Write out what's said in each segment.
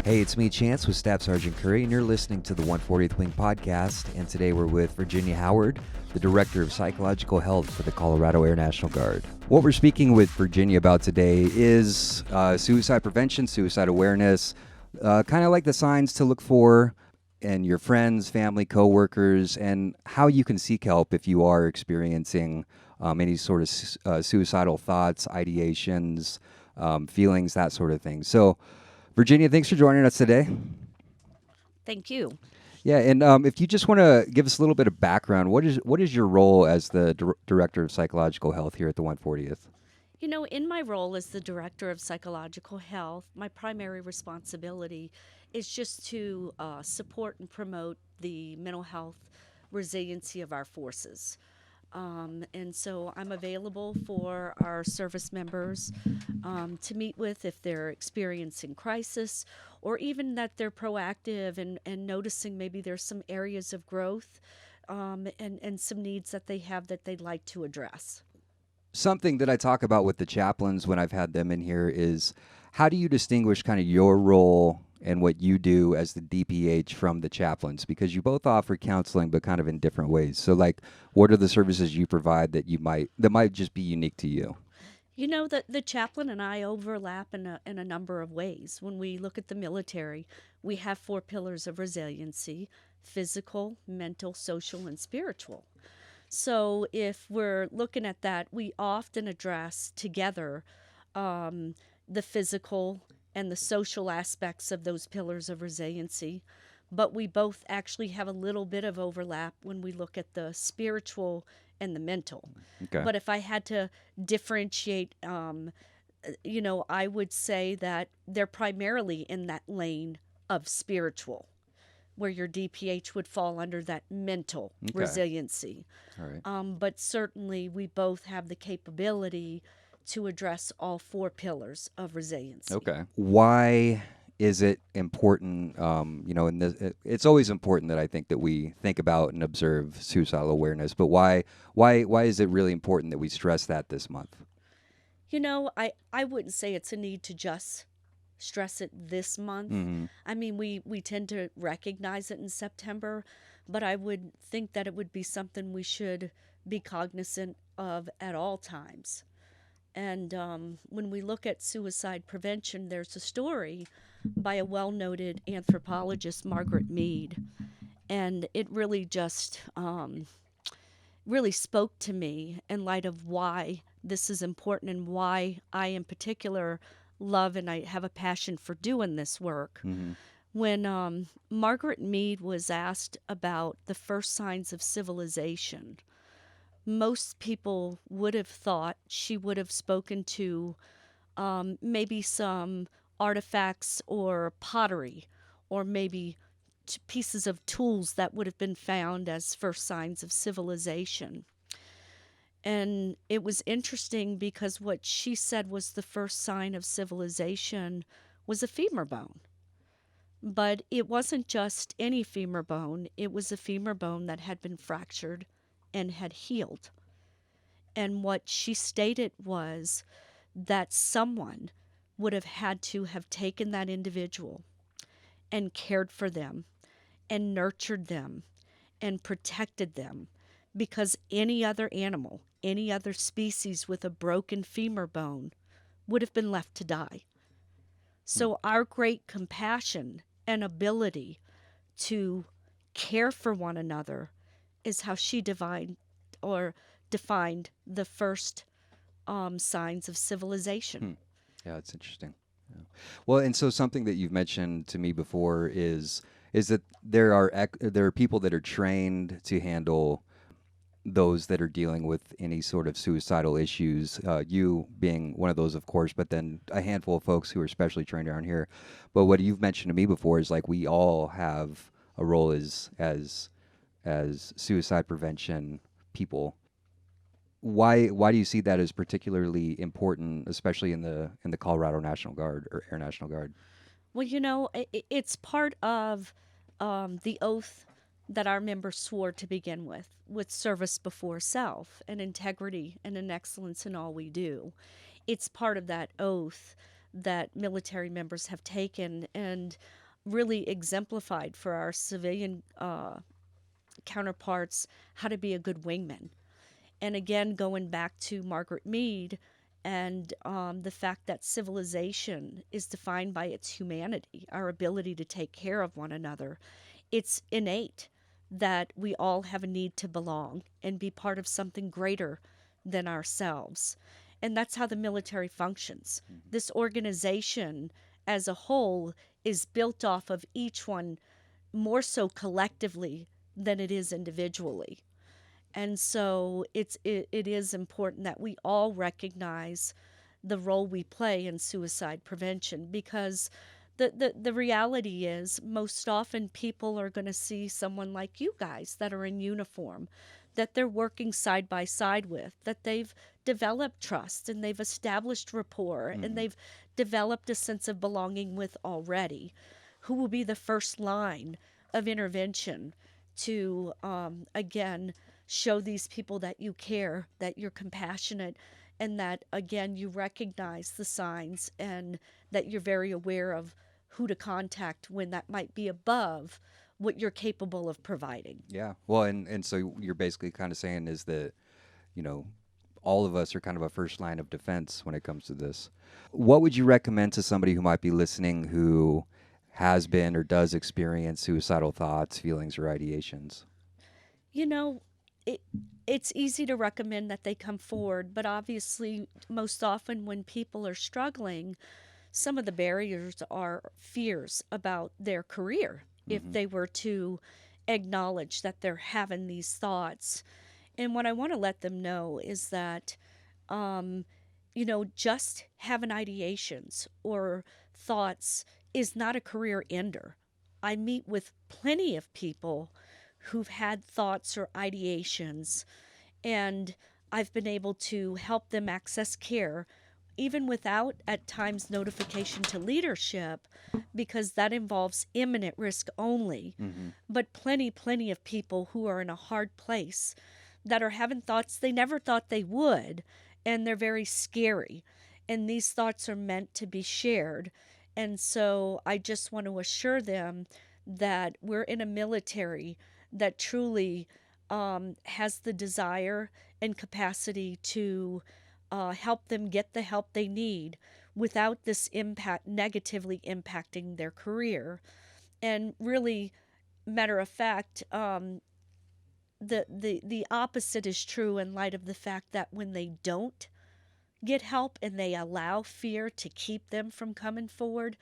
Hey, it's me, Chance, with Staff Sergeant Curry, and you're listening to the 140th Wing Podcast. And today we're with Virginia Howard, the Director of Psychological Health for the Colorado Air National Guard. What we're speaking with Virginia about today is suicide prevention, suicide awareness, kind of like the signs to look for in your friends, family, coworkers, and how you can seek help if you are experiencing any sort of suicidal thoughts, ideations, feelings, that sort of thing. So, Virginia, thanks for joining us today. Thank you. Yeah, and if you just want to give us a little bit of background, what is your role as the Director of Psychological Health here at the 140th? You know, in my role as the Director of Psychological Health, my primary responsibility is just to support and promote the mental health resiliency of our forces. And so I'm available for our service members to meet with if they're experiencing crisis or even that they're proactive and noticing maybe there's some areas of growth and some needs that they have that they'd like to address. Something that I talk about with the chaplains when I've had them in here is how do you distinguish kind of your role and what you do as the DPH from the chaplains? Because you both offer counseling, but kind of in different ways. So, like, what are the services you provide that might just be unique to you? You know, the chaplain and I overlap in a number of ways. When we look at the military, we have four pillars of resiliency: physical, mental, social, and spiritual. So if we're looking at that, we often address together the physical and the social aspects of those pillars of resiliency. But we both actually have a little bit of overlap when we look at the spiritual and the mental. Okay. But if I had to differentiate, I would say that they're primarily in that lane of spiritual, where your DPH would fall under that mental Okay. resiliency. All right. But certainly, we both have the capability to address all four pillars of resiliency. Okay. Why is it important? It's always important that I think that we think about and observe suicidal awareness. But why is it really important that we stress that this month? You know, I wouldn't say it's a need to just stress it this month. Mm-hmm. I mean, we tend to recognize it in September, but I would think that it would be something we should be cognizant of at all times. And when we look at suicide prevention, there's a story by a well noted anthropologist, Margaret Mead. And it really just really spoke to me in light of why this is important and why I, in particular, love and I have a passion for doing this work. Mm-hmm. When Margaret Mead was asked about the first signs of civilization, most people would have thought she would have spoken to maybe some artifacts or pottery or maybe pieces of tools that would have been found as first signs of civilization. And it was interesting because what she said was the first sign of civilization was a femur bone. But it wasn't just any femur bone, it was a femur bone that had been fractured and had healed. And what she stated was that someone would have had to have taken that individual and cared for them and nurtured them and protected them, because any other animal, any other species with a broken femur bone would have been left to die. So our great compassion and ability to care for one another is how she defined the first signs of civilization. Hmm. Yeah, it's interesting. Yeah. Well, and so something that you've mentioned to me before is that there are people that are trained to handle those that are dealing with any sort of suicidal issues. You being one of those, of course, but then a handful of folks who are specially trained around here. But what you've mentioned to me before is like we all have a role as suicide prevention people. Why do you see that as particularly important, especially in the Colorado National Guard or Air National Guard? Well, you know, it's part of the oath that our members swore to begin with service before self and integrity and an excellence in all we do. It's part of that oath that military members have taken and really exemplified for our civilian counterparts how to be a good wingman. And again, going back to Margaret Mead and the fact that civilization is defined by its humanity, our ability to take care of one another. It's innate that we all have a need to belong and be part of something greater than ourselves. And that's how the military functions. This organization as a whole is built off of each one more so collectively than it is individually. And so it is important that we all recognize the role we play in suicide prevention, because the reality is most often people are going to see someone like you guys that are in uniform, that they're working side by side with, that they've developed trust and they've established rapport and Hmm. they've developed a sense of belonging with already, who will be the first line of intervention to, again, show these people that you care, that you're compassionate, and that, again, you recognize the signs and that you're very aware of who to contact when that might be above what you're capable of providing. Yeah. Well, and so you're basically kind of saying is that, you know, all of us are kind of a first line of defense when it comes to this. What would you recommend to somebody who might be listening who has been or does experience suicidal thoughts, feelings, or ideations? You know, it, it's easy to recommend that they come forward, but obviously, most often when people are struggling, some of the barriers are fears about their career if Hmm. they were to acknowledge that they're having these thoughts. And what I want to let them know is that, um, just having ideations or thoughts is not a career ender. I meet with plenty of people who've had thoughts or ideations, and I've been able to help them access care even without at times notification to leadership, because that involves imminent risk only. Hmm. But plenty of people who are in a hard place that are having thoughts they never thought they would, and they're very scary. And these thoughts are meant to be shared. And so I just want to assure them that we're in a military that truly has the desire and capacity to help them get the help they need without this impact negatively impacting their career. And really, matter of fact, the opposite is true in light of the fact that when they don't get help and they allow fear to keep them from coming forward,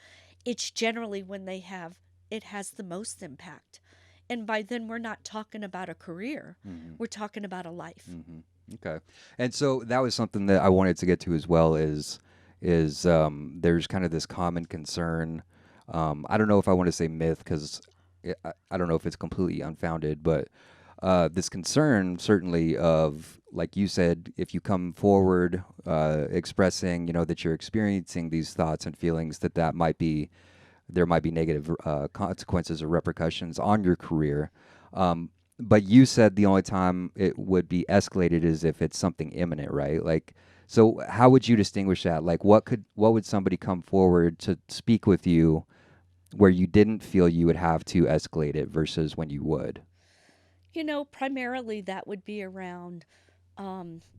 it's generally when it has the most impact. And by then, we're not talking about a career, Hmm. we're talking about a life. Hmm. Okay. And so that was something that I wanted to get to as well is there's kind of this common concern. I don't know if I want to say myth because I don't know if it's completely unfounded, but this concern certainly of, like you said, if you come forward expressing, that you're experiencing these thoughts and feelings, that might be there might be negative consequences or repercussions on your career. Um, but you said the only time it would be escalated is if it's something imminent, right? Like, so how would you distinguish that? Like, what would somebody come forward to speak with you where you didn't feel you would have to escalate it versus when you would? Primarily that would be around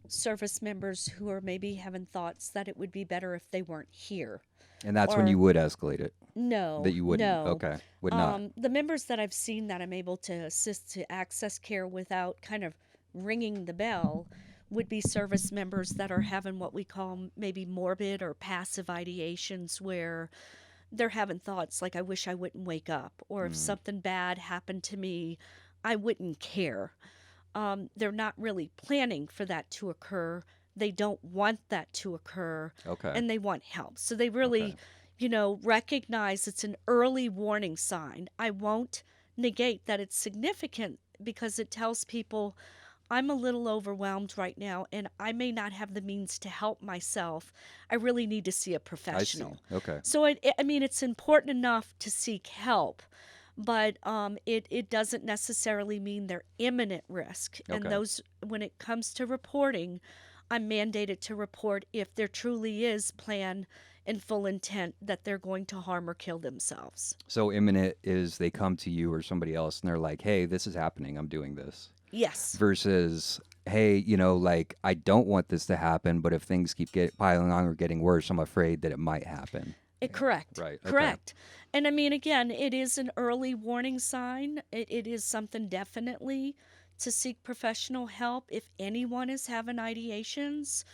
service members who are maybe having thoughts that it would be better if they weren't here. And that's when you Or, would escalate it. That no, you wouldn't. no. Okay, would not. The members that I've seen that I'm able to assist to access care without kind of ringing the bell would be service members that are having what we call maybe morbid or passive ideations, where they're having thoughts like, I wish I wouldn't wake up, or if Mm, something bad happened to me, I wouldn't care. They're not really planning for that to occur. They don't want that to occur, okay. and they want help. So they Okay. really, recognize it's an early warning sign. I won't negate that it's significant because it tells people, I'm a little overwhelmed right now and I may not have the means to help myself. I really need to see a I see. professional. Okay. So, I mean, it's important enough to seek help, but it doesn't necessarily mean they're imminent risk. And Okay. those, when it comes to reporting, I'm mandated to report if there truly is plan and full intent that they're going to harm or kill themselves. So imminent is they come to you or somebody else and they're like, "Hey, this is happening. I'm doing this." Yes. Versus, "Hey, like I don't want this to happen, but if things keep piling on or getting worse, I'm afraid that it might happen." Correct. Right. Okay. Correct. And I mean, again, it is an early warning sign. It is something definitely to seek professional help if anyone is having ideations.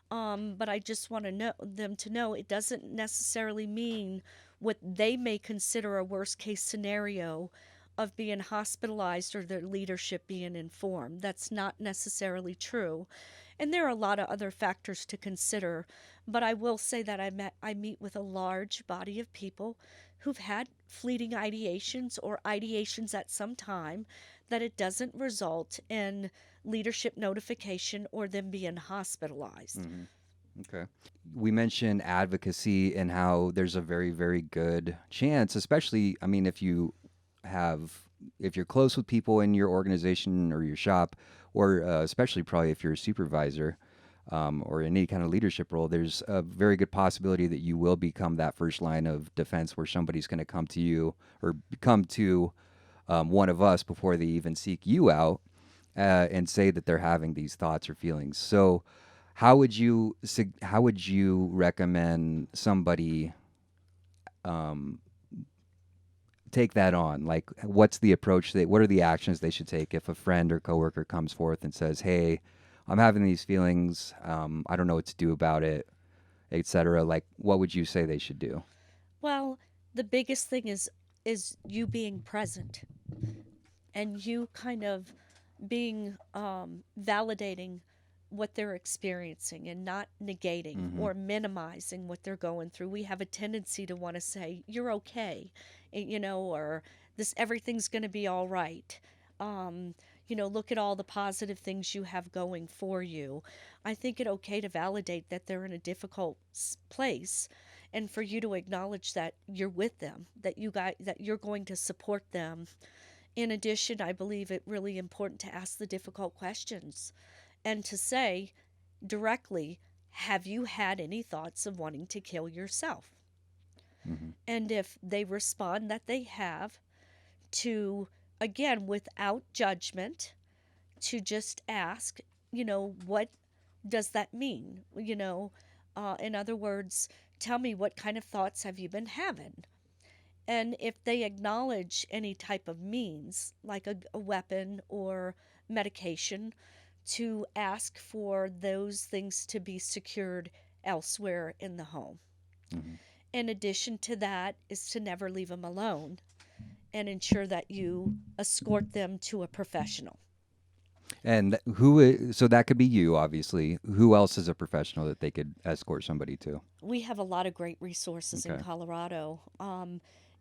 But I just want to know them to know it doesn't necessarily mean what they may consider a worst case scenario of being hospitalized or their leadership being informed. That's not necessarily true. And there are a lot of other factors to consider. But I will say that I meet with a large body of people who've had fleeting ideations or ideations at some time that it doesn't result in leadership notification or them being hospitalized. Hmm. Okay. We mentioned advocacy and how there's a very, very good chance, especially, I mean, if you're close with people in your organization or your shop, or especially probably if you're a supervisor or in any kind of leadership role, there's a very good possibility that you will become that first line of defense where somebody's going to come to you or come to one of us before they even seek you out and say that they're having these thoughts or feelings. So, how would you recommend somebody um, take that on? Like, what's the approach what are the actions they should take if a friend or coworker comes forth and says, "Hey, I'm having these feelings. I don't know what to do about it," etc. Like, what would you say they should do? Well, the biggest thing is you being present and you kind of being validating what they're experiencing and not negating Mm-hmm. or minimizing what they're going through. We have a tendency to want to say you're okay, or this everything's going to be all right. Um, look at all the positive things you have going for you. I think it okay to validate that they're in a difficult place and for you to acknowledge that you're with them, that you're going to support them. In addition, I believe it really important to ask the difficult questions and to say directly, have you had any thoughts of wanting to kill yourself? Mm-hmm. And if they respond that they have, to, again, without judgment, to just ask, what does that mean? In other words, tell me, what kind of thoughts have you been having? And if they acknowledge any type of means, like a weapon or medication, to ask for those things to be secured elsewhere in the home. Mm-hmm. In addition to that, is to never leave them alone and ensure that you escort them to a professional. And so that could be you, obviously. Who else is a professional that they could escort somebody to? We have a lot of great resources in Okay. Colorado.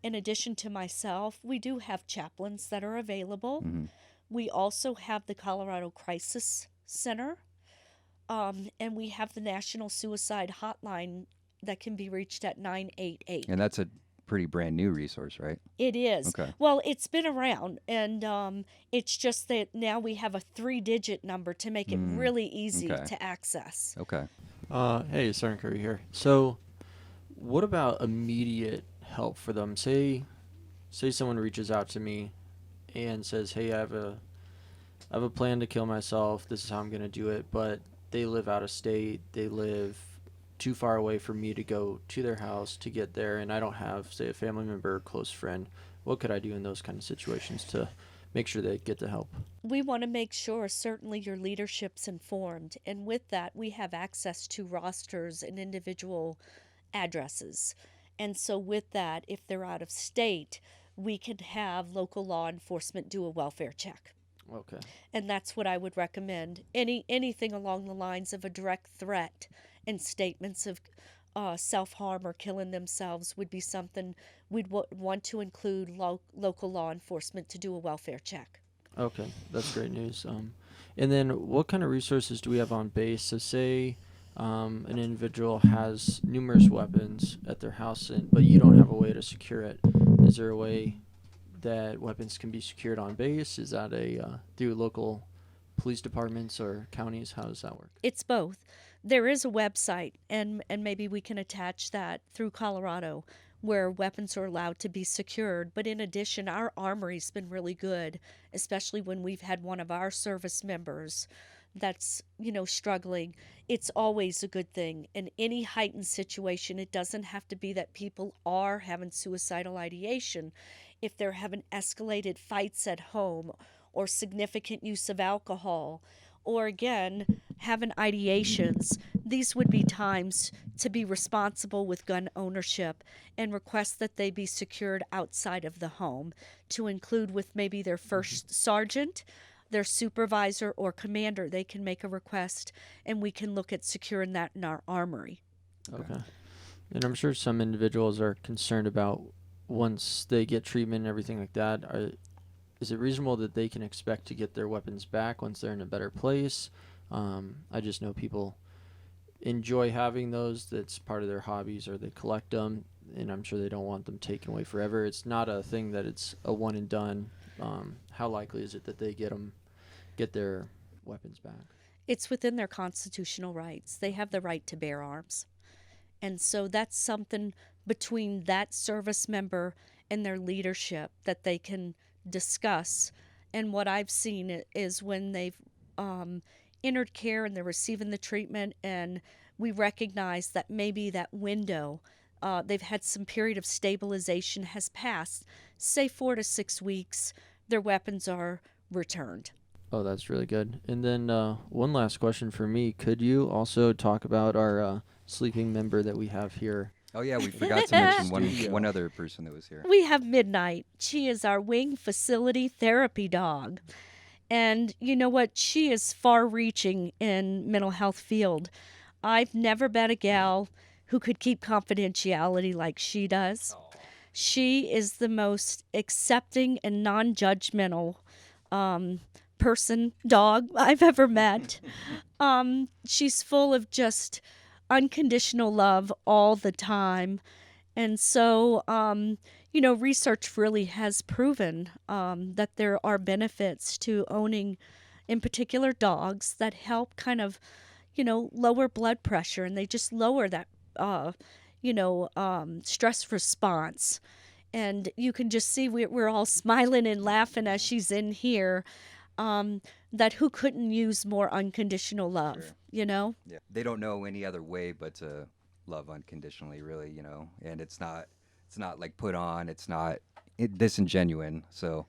In addition to myself, we do have chaplains that are available. Mm-hmm. We also have the Colorado Crisis Center, and we have the National Suicide Hotline that can be reached at 988. And that's a pretty brand new resource, right? It is. Okay. Well, it's been around, and it's just that now we have a 3-digit number to make it Mm. really easy Okay. to access. Okay. Hey, Sergeant Curry here. So, what about immediate help for them? Say someone reaches out to me and says, "Hey, I have a plan to kill myself. This is how I'm gonna do it." But they live out of state. They live too far away for me to go to their house to get there, and I don't have, say, a family member or close friend. What could I do in those kind of situations to make sure they get the help? We want to make sure certainly your leadership's informed, and with that, we have access to rosters and individual addresses. And so, with that, if they're out of state, we can have local law enforcement do a welfare check. Okay. And that's what I would recommend. Anything along the lines of a direct threat and statements of self harm or killing themselves would be something we'd want to include local law enforcement to do a welfare check. Okay, that's great news. And then what kind of resources do we have on base? So say an individual has numerous weapons at their house, but you don't have a way to secure it. Is there a way that weapons can be secured on base? Is that through local police departments or counties? How does that work? It's both. There is a website, and maybe we can attach that through Colorado, where weapons are allowed to be secured. But in addition, our armory's been really good, especially when we've had one of our service members that's, struggling. It's always a good thing. In any heightened situation, it doesn't have to be that people are having suicidal ideation. If they're having escalated fights at home or significant use of alcohol, or again, having ideations, these would be times to be responsible with gun ownership and request that they be secured outside of the home, to include with maybe their first sergeant, their supervisor, or commander. They can make a request, and we can look at securing that in our armory. Okay. And I'm sure some individuals are concerned about once they get treatment and everything like that. Is it reasonable that they can expect to get their weapons back once they're in a better place? I just know people enjoy having those. That's part of their hobbies, or they collect them, and I'm sure they don't want them taken away forever. It's not a thing that it's a one and done. How likely is it that they get their weapons back? It's within their constitutional rights. They have the right to bear arms. And so that's something between that service member and their leadership that they can discuss. And what I've seen is when they've entered care and they're receiving the treatment, and we recognize that maybe that window, they've had some period of stabilization has passed, say 4 to 6 weeks, their weapons are returned. Oh, that's really good. And then one last question for me. Could you also talk about our sleeping member that we have here? Oh yeah, we forgot to mention Studio. one other person that was here. We have Midnight. She is our wing facility therapy dog. And you know what? She is far reaching in mental health field. I've never met a gal who could keep confidentiality like she does. She is the most accepting and non-judgmental dog I've ever met. She's full of just unconditional love all the time. And so, research really has proven that there are benefits to owning, in particular, dogs that help kind of, lower blood pressure, and they just lower that, stress response. And you can just see we're all smiling and laughing as she's in here. That who couldn't use more unconditional love, Sure. Yeah. They don't know any other way but to love unconditionally, really, and it's not like put on, it's not disingenuine. So,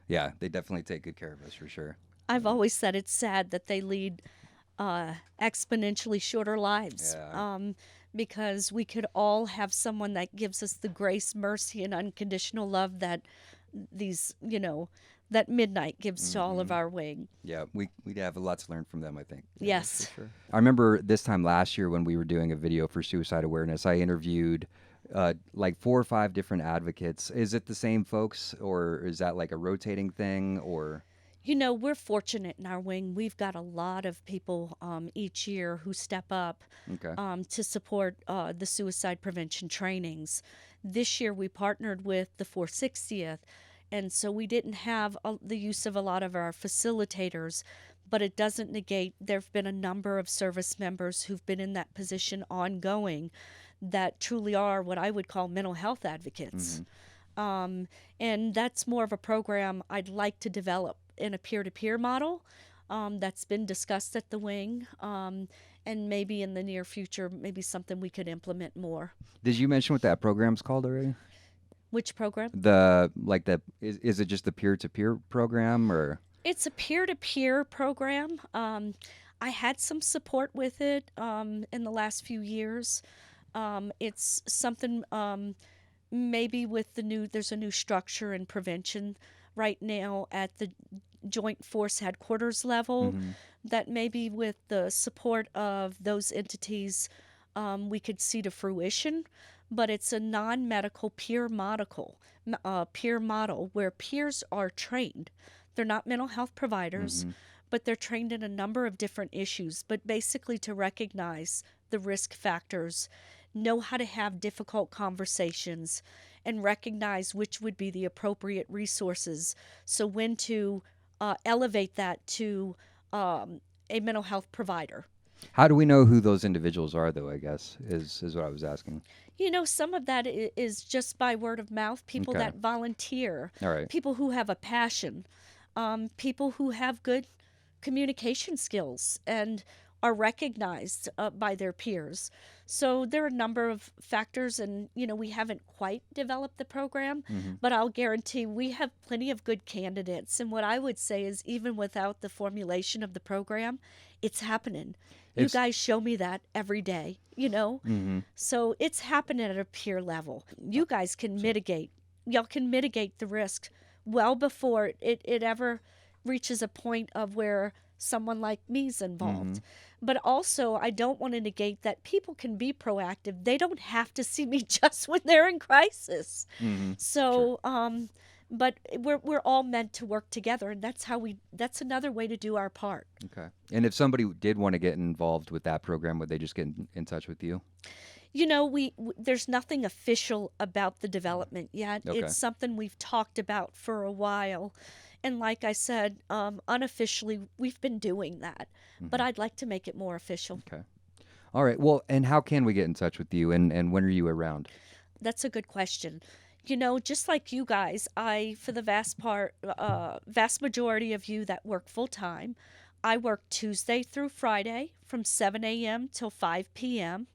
yeah, they definitely take good care of us for sure. I've always said it's sad that they lead exponentially shorter lives. Yeah. Because we could all have someone that gives us the grace, mercy, and unconditional love that these, that Midnight gives to all of our wing. Yeah, we have a lot to learn from them, I think. Yes. For sure. I remember this time last year when we were doing a video for suicide awareness, I interviewed like 4 or 5 different advocates. Is it the same folks, or is that like a rotating thing, or? We're fortunate in our wing. We've got a lot of people each year who step up Okay. to support the suicide prevention trainings. This year we partnered with the 460th, and so we didn't have the use of a lot of our facilitators, but it doesn't negate there have been a number of service members who've been in that position ongoing that truly are what I would call mental health advocates. And that's more of a program I'd like to develop in a peer-to-peer model that's been discussed at the wing, and maybe in the near future, maybe something we could implement more. Did you mention what that program's called already? Which program? Is it just the peer-to-peer program, or? It's a peer-to-peer program. I had some support with it in the last few years. It's something maybe with there's a new structure in prevention right now at the Joint Force Headquarters level, that maybe with the support of those entities we could see to fruition. But it's a non-medical peer model where peers are trained. They're not mental health providers, but they're trained in a number of different issues, but basically to recognize the risk factors, know how to have difficult conversations, and recognize which would be the appropriate resources. So when to elevate that to a mental health provider. How do we know who those individuals are, though? I guess is what I was asking. Some of that is just by word of mouth, people Okay. that volunteer, All right. people who have a passion, people who have good communication skills and are recognized by their peers. So there are a number of factors, and we haven't quite developed the program, Mm-hmm. but I'll guarantee we have plenty of good candidates. And what I would say is, even without the formulation of the program, it's happening. You It's. guys show me that every day. Mm-hmm. So it's happening at a peer level. You guys can mitigate. Y'all can mitigate the risk well before it ever reaches a point of where someone like me's Mm-hmm. involved. But also, I don't want to negate that people can be proactive. They don't have to see me just when they're in crisis. Mm-hmm. Sure. So, but we're all meant to work together, and that's another way to do our part. Okay. And if somebody did want to get involved with that program, would they just get in touch with you? There's nothing official about the development yet. Okay. It's something we've talked about for a while. And like I said, unofficially, we've been doing that. But Mhm. I'd like to make it more official. Okay. All right. Well, and how can we get in touch with you, and when are you around? That's a good question. Just like you guys, for the vast majority of you that work full time, I work Tuesday through Friday from 7 a.m. till 5 p.m.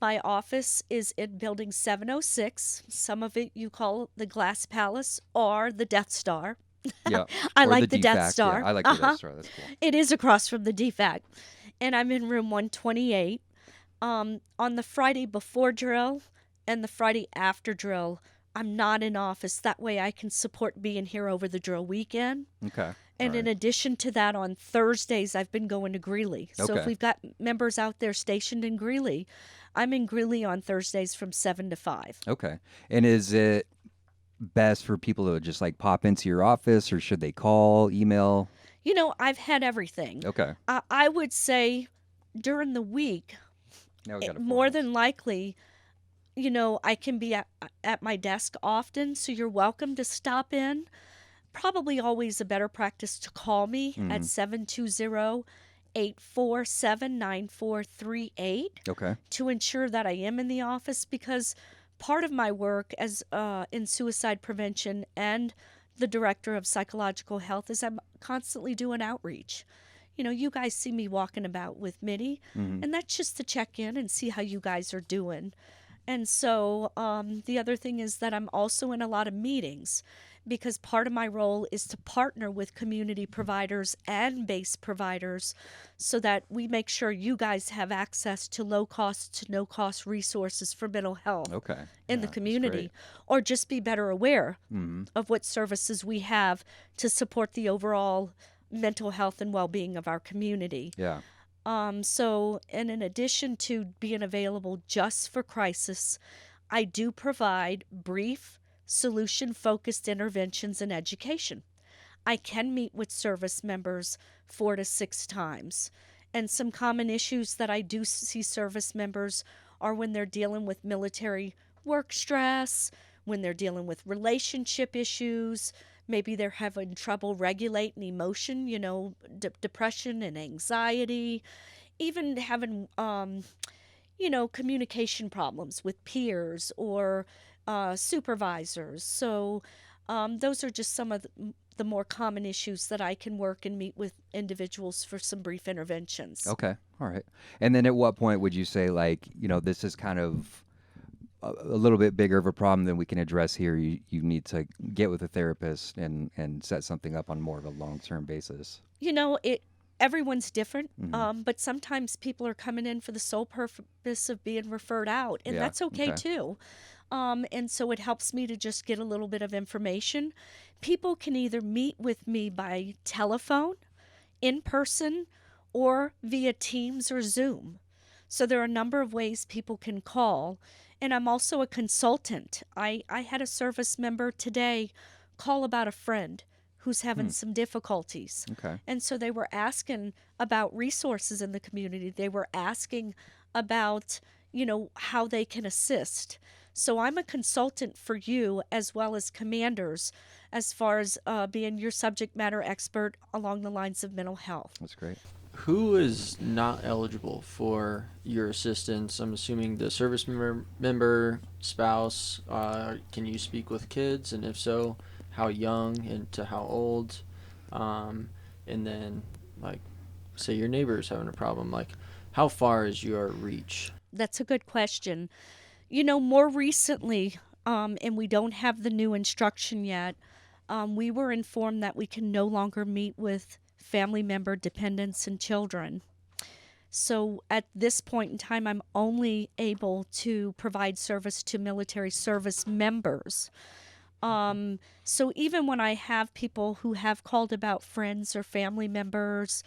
My office is in building 706. Some of it you call the Glass Palace or the Death Star. Yeah. I Or the like the Death DFAC. Star. Yeah, I like the Death Star. That's cool. It is across from the DFAC. And I'm in room 128. On the Friday before drill and the Friday after drill, I'm not in office. That way I can support being here over the drill weekend. Okay. And All in right. addition to that, on Thursdays, I've been going to Greeley. So if Okay. we've got members out there stationed in Greeley, I'm in Greeley on Thursdays from 7 to 5. Okay. And is it best for people to just like pop into your office, or should they call, email? I've had everything. Okay. I would say during the week, Now we got a more format. than likely, I can be at my desk often, so you're welcome to stop in. Probably always a better practice to call me at Mhm. 720-847-9438 Okay. to ensure that I am in the office, because part of my work as in suicide prevention and the director of psychological health is I'm constantly doing outreach. You guys see me walking about with Mitty, Mhm. and that's just to check in and see how you guys are doing. And so the other thing is that I'm also in a lot of meetings, because part of my role is to partner with community providers and base providers so that we make sure you guys have access to low cost to no cost resources for mental health Okay. in Yeah, the community, that's or just be better aware great. Mhm. of what services we have to support the overall mental health and well-being of our community. Yeah. And in addition to being available just for crisis, I do provide brief, solution focused interventions and education. I can meet with service members 4 to 6 times. And some common issues that I do see service members are when they're dealing with military work stress, when they're dealing with relationship issues, maybe they're having trouble regulating emotion, depression and anxiety, even having communication problems with peers or supervisors. So those are just some of the more common issues that I can work and meet with individuals for some brief interventions. Okay. All right. And then at what point would you say, like, this is kind of a little bit bigger of a problem than we can address here? You need to get with a therapist and set something up on more of a long-term basis. Everyone's different, Mhm. but sometimes people are coming in for the sole purpose of being referred out, and Yeah. that's okay Okay. too. And so it helps me to just get a little bit of information. People can either meet with me by telephone, in person, or via Teams or Zoom. So there are a number of ways people can call. And I'm also a consultant. I had a service member today call about a friend who's having Hmm. some difficulties. Okay. And so they were asking about resources in the community. They were asking about, how they can assist. So I'm a consultant for you as well as commanders as far as being your subject matter expert along the lines of mental health. That's great. Who is not eligible for your assistance? I'm assuming the service member, spouse. Can you speak with kids, and if so, how young and to how old? And then, like, say your neighbor's having a problem. Like, how far is your reach? That's a good question. More recently, and we don't have the new instruction yet, we were informed that we can no longer meet with family member dependents and children. So at this point in time, I'm only able to provide service to military service members. So even when I have people who have called about friends or family members,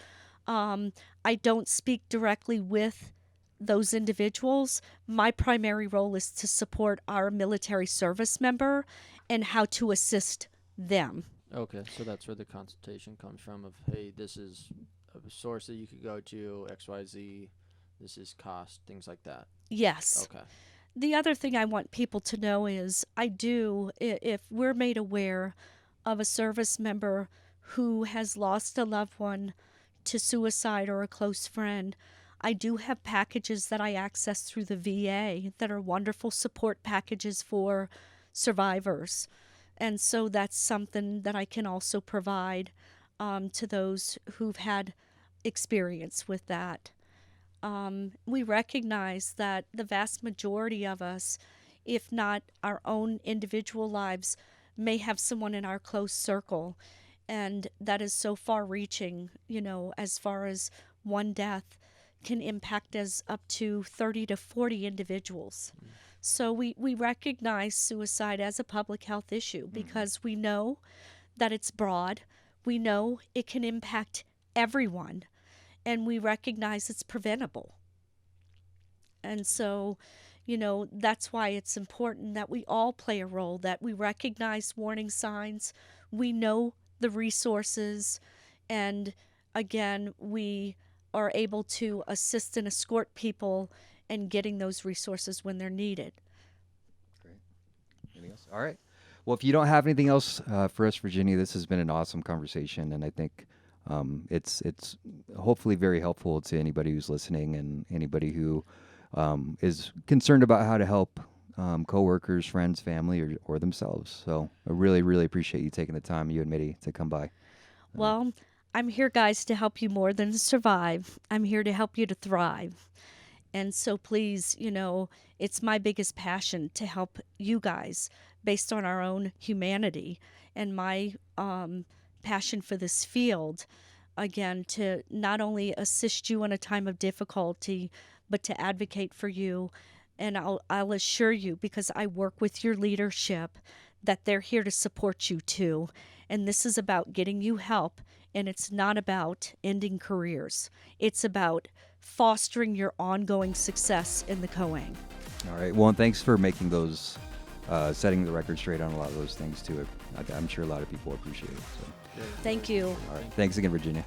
I don't speak directly with those individuals. My primary role is to support our military service member and how to assist them. Okay, so that's where the consultation comes from of, hey, this is a source that you could go to, XYZ, this is cost, things like that. Yes. Okay. The other thing I want people to know is if we're made aware of a service member who has lost a loved one to suicide or a close friend, I do have packages that I access through the VA that are wonderful support packages for survivors. And so that's something that I can also provide to those who've had experience with that. We recognize that the vast majority of us, if not our own individual lives, may have someone in our close circle. And that is so far reaching, as far as one death can impact as up to 30 to 40 individuals. So we recognize suicide as a public health issue because we know that it's broad. We know it can impact everyone, and we recognize it's preventable. And so, that's why it's important that we all play a role, that we recognize warning signs, we know the resources, and again, we are able to assist and escort people in getting those resources when they're needed. Great. Anything else? All right. Well, if you don't have anything else for us, Virginia, this has been an awesome conversation, and I think it's hopefully very helpful to anybody who's listening and anybody who is concerned about how to help coworkers, friends, family, or themselves. So I really, really appreciate you taking the time, you and Mitty, to come by. Well, I'm here, guys, to help you more than survive. I'm here to help you to thrive. And so please, it's my biggest passion to help you guys based on our own humanity and my passion for this field. Again, to not only assist you in a time of difficulty, but to advocate for you. And I'll assure you, because I work with your leadership, that they're here to support you too. And this is about getting you help. And it's not about ending careers. It's about fostering your ongoing success in the COANG. All right. Well, and thanks for making those, setting the record straight on a lot of those things too. I'm sure a lot of people appreciate it. So. Thank you. All right. Thanks again, Virginia.